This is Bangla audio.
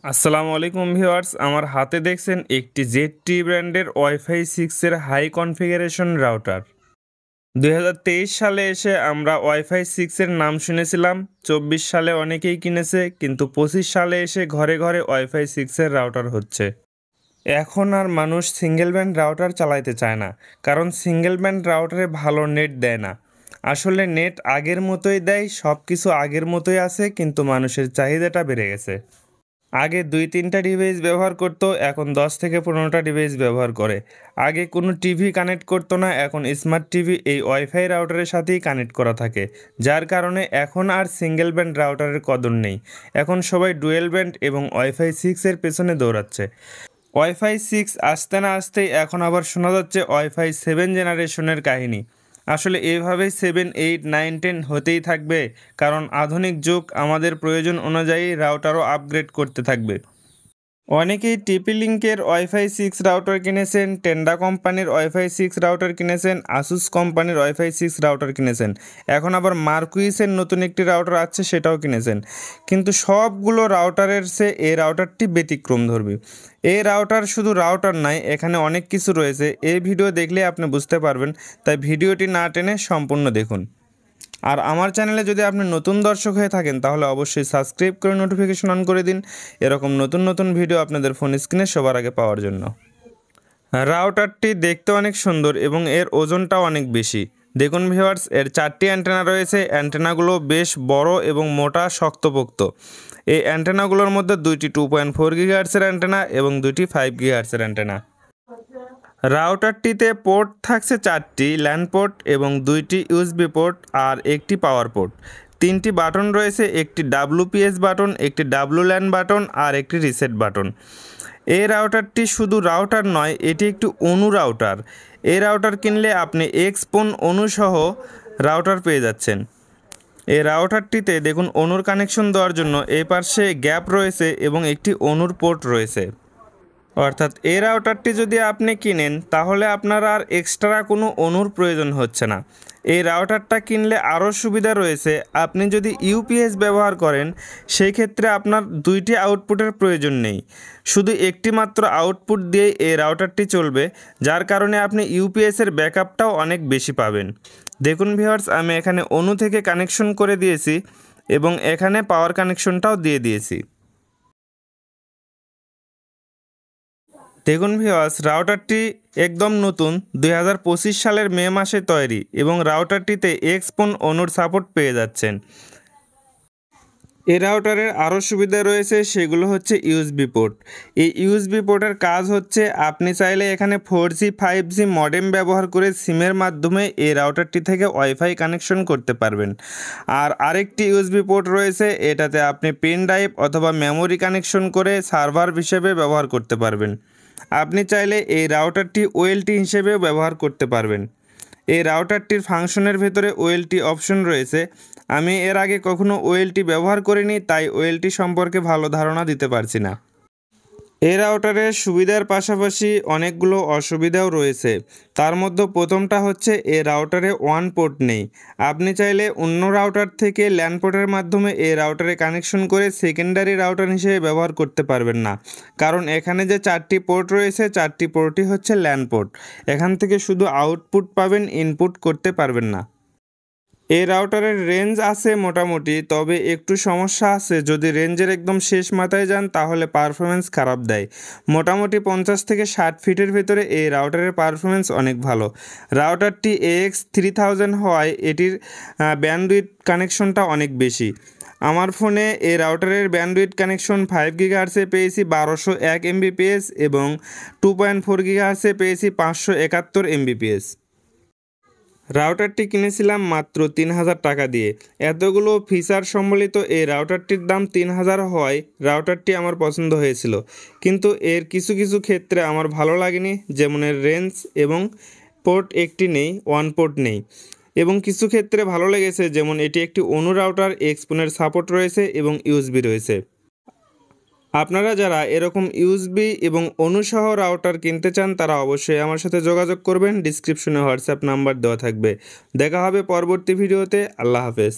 আসসালামু আলাইকুম ভিউয়ার্স, আমার হাতে দেখছেন একটি জেডটি ব্র্যান্ডের ওয়াইফাই 6 এর হাই কনফিগারেশন রাউটার। 2023 সালে এসে আমরা ওয়াইফাই 6 এর নাম শুনেছিলাম, 24 সালে অনেকেই কিনেছে, কিন্তু 25 সালে এসে ঘরে ঘরে ওয়াইফাই 6 এর রাউটার হচ্ছে। এখন আর মানুষ সিঙ্গেল ব্যান্ড রাউটার চালাইতে চায় না, কারণ সিঙ্গেল ব্যান্ড রাউটারে ভালো নেট দেয় না। আসলে নেট আগের মতোই দেয়, সব কিছু আগের মতোই আছে, কিন্তু মানুষের চাহিদাটা বেড়ে গেছে। আগে 2-3টা ডিভাইস ব্যবহার করতো, এখন 10 থেকে 15টা ডিভাইস ব্যবহার করে। আগে কোনো টিভি কানেক্ট করতো না, এখন স্মার্ট টিভি এই ওয়াইফাই রাউটারের সাথেই কানেক্ট করা থাকে। যার কারণে এখন আর সিঙ্গেল ব্যান্ড রাউটারের কদর নেই। এখন সবাই ডুয়েল ব্যান্ড এবং ওয়াইফাই 6 এর পেছনে দৌড়াচ্ছে। ওয়াইফাই 6 আসতে না আসতেই এখন আবার শোনা যাচ্ছে ওয়াইফাই 7 জেনারেশনের কাহিনী। আসলে এভাবেই 7, 8, 9, 10 হতেই থাকবে, কারণ আধুনিক যুগ আমাদের প্রয়োজন অনুযায়ী রাউটারও আপগ্রেড করতে থাকবে। অনেকেই টিপি লিঙ্কের ওয়াইফাই 6 রাউটার কিনেছেন, টেন্ডা কোম্পানির ওয়াইফাই 6 রাউটার কিনেছেন, আসুস কোম্পানির ওয়াইফাই 6 রাউটার কিনেছেন। এখন আবার মার্কুইসের নতুন একটি রাউটার আছে, সেটাও কিনেছেন। কিন্তু সবগুলো রাউটারের চেয়ে এই রাউটারটি ব্যতিক্রমধর্মী। এই রাউটার শুধু রাউটার নয়, এখানে অনেক কিছু রয়েছে। এই ভিডিও দেখলে আপনি বুঝতে পারবেন, তাই ভিডিওটি না টেনে সম্পূর্ণ দেখুন। আর আমার চ্যানেলে যদি আপনি নতুন দর্শক হয়ে থাকেন, তাহলে অবশ্যই সাবস্ক্রাইব করে নোটিফিকেশন অন করে দিন, এরকম নতুন নতুন ভিডিও আপনাদের ফোন স্ক্রিনে সবার আগে পাওয়ার জন্য। রাউটারটি দেখতে অনেক সুন্দর এবং এর ওজনটাও অনেক বেশি। দেখুন ভিউয়ার্স, এর 4টি অ্যান্টেনা রয়েছে। অ্যান্টেনাগুলো বেশ বড় এবং মোটা, শক্তপোক্ত। এই অ্যান্টেনাগুলোর মধ্যে 2টি 2.4 গিগাহার্টজের অ্যান্টেনা এবং 2টি 5 গিগাহার্টজের অ্যান্টেনা। রাউটারটিতে পোর্ট থাকছে 4টি, ল্যান পোর্ট এবং 2টি ইউএসবি পোর্ট আর একটি পাওয়ার পোর্ট। 3টি বাটন রয়েছে, একটি WPS বাটন, একটি WLAN বাটন আর একটি রিসেট বাটন। এই রাউটারটি শুধু রাউটার নয়, এটি একটি অনু রাউটার। এই রাউটার কিনলে আপনি এক্সপোন অনুসহ রাউটার পেয়ে যাচ্ছেন। এই রাউটারটিতে দেখুন অনুর কানেকশন দেওয়ার জন্য এই পাশে গ্যাপ রয়েছে এবং একটি অনুর পোর্ট রয়েছে। অর্থাৎ এই রাউটারটি যদি আপনি কিনেন, তাহলে আপনার আর এক্সট্রা কোনো অনুর প্রয়োজন হচ্ছে না। এই রাউটারটা কিনলে আরও সুবিধা রয়েছে। আপনি যদি ইউপিএস ব্যবহার করেন, সেই ক্ষেত্রে আপনার 2টি আউটপুটের প্রয়োজন নেই, শুধু একটি মাত্র আউটপুট দিয়ে এই রাউটারটি চলবে, যার কারণে আপনি ইউপিএসের ব্যাকআপটাও অনেক বেশি পাবেন। দেখুন ভিউয়ার্স, আমি এখানে অনু থেকে কানেকশন করে দিয়েছি এবং এখানে পাওয়ার কানেকশনটাও দিয়ে দিয়েছি। দেখুন ভিউয়ার্স, রাউটারটি একদম নতুন, 2025 সালের মে মাসে তৈরি এবং রাউটারটিতে এক্সপোন অনুর সাপোর্ট পেয়ে যাচ্ছেন। এই রাউটারের আরও সুবিধা রয়েছে, সেগুলো হচ্ছে ইউএসবি পোর্ট। এই ইউএসবি পোর্টের কাজ হচ্ছে, আপনি চাইলে এখানে 4G 5G মডেম ব্যবহার করে সিমের মাধ্যমে এই রাউটারটি থেকে ওয়াইফাই কানেকশন করতে পারবেন। আর আরেকটি ইউএসবি পোর্ট রয়েছে, এটাতে আপনি পেন ড্রাইভ অথবা মেমোরি কানেকশন করে সার্ভার হিসেবে ব্যবহার করতে পারবেন। আপনি চাইলে এই রাউটারটি ওএলটি হিসেবেও ব্যবহার করতে পারবেন। এই রাউটারটির ফাংশনের ভেতরে ওএলটি অপশন রয়েছে। আমি এর আগে কখনো ওএলটি ব্যবহার করিনি, তাই ওএলটি সম্পর্কে ভালো ধারণা দিতে পারছি না। এই রাউটারের সুবিধার পাশাপাশি অনেকগুলো অসুবিধাও রয়েছে। তার মধ্যে প্রথমটা হচ্ছে, এই রাউটারে ওয়ান পোর্ট নেই। আপনি চাইলে অন্য রাউটার থেকে ল্যান পোর্টের মাধ্যমে এই রাউটারে কানেকশন করে সেকেন্ডারি রাউটার হিসেবে ব্যবহার করতে পারবেন না, কারণ এখানে যে 4টি পোর্ট রয়েছে, 4টি পোর্টই হচ্ছে ল্যান পোর্ট। এখান থেকে শুধু আউটপুট পাবেন, ইনপুট করতে পারবেন না। এই রাউটারের রেঞ্জ আছে মোটামুটি, তবে একটু সমস্যা আছে। যদি রেঞ্জের একদম শেষ মাথায় যান, তাহলে পারফরমেন্স খারাপ দেয়। মোটামুটি 50 থেকে 60 ফিটের ভেতরে এই রাউটারের পারফরমেন্স অনেক ভালো। রাউটারটি AX3000 হওয়ায় এটির ব্যান্ডউইথ কানেকশনটা অনেক বেশি। আমার ফোনে এই রাউটারের ব্যান্ডউইথ কানেকশন 5 গিগাহার্টসে পেয়েছি 1201 Mbps এবং 2.4 গিগাহার্টসে পেয়েছি 571 Mbps। রাউটারটি কিনেছিলাম মাত্র 3000 টাকা দিয়ে। এতগুলো ফিচার সম্বলিত এই রাউটারটির দাম 3000 হওয়ায় রাউটারটি আমার পছন্দ হয়েছিল, কিন্তু এর কিছু কিছু ক্ষেত্রে আমার ভালো লাগেনি, যেমন এর রেঞ্জ এবং পোর্ট একটি নেই, ওয়ান পোর্ট নেই। এবং কিছু ক্ষেত্রে ভালো লেগেছে, যেমন এটি একটি অনু রাউটার, এক্সপোনের সাপোর্ট রয়েছে এবং ইউএসবি রয়েছে। আপনারা যারা এরকম ইউএসবি এবং অনুসহ রাউটার কিনতে চান, তারা অবশ্যই আমার সাথে যোগাযোগ করবেন। ডিসক্রিপশনে হোয়াটসঅ্যাপ নাম্বার দেওয়া থাকবে। দেখা হবে পরবর্তী ভিডিওতে। আল্লাহ হাফেজ।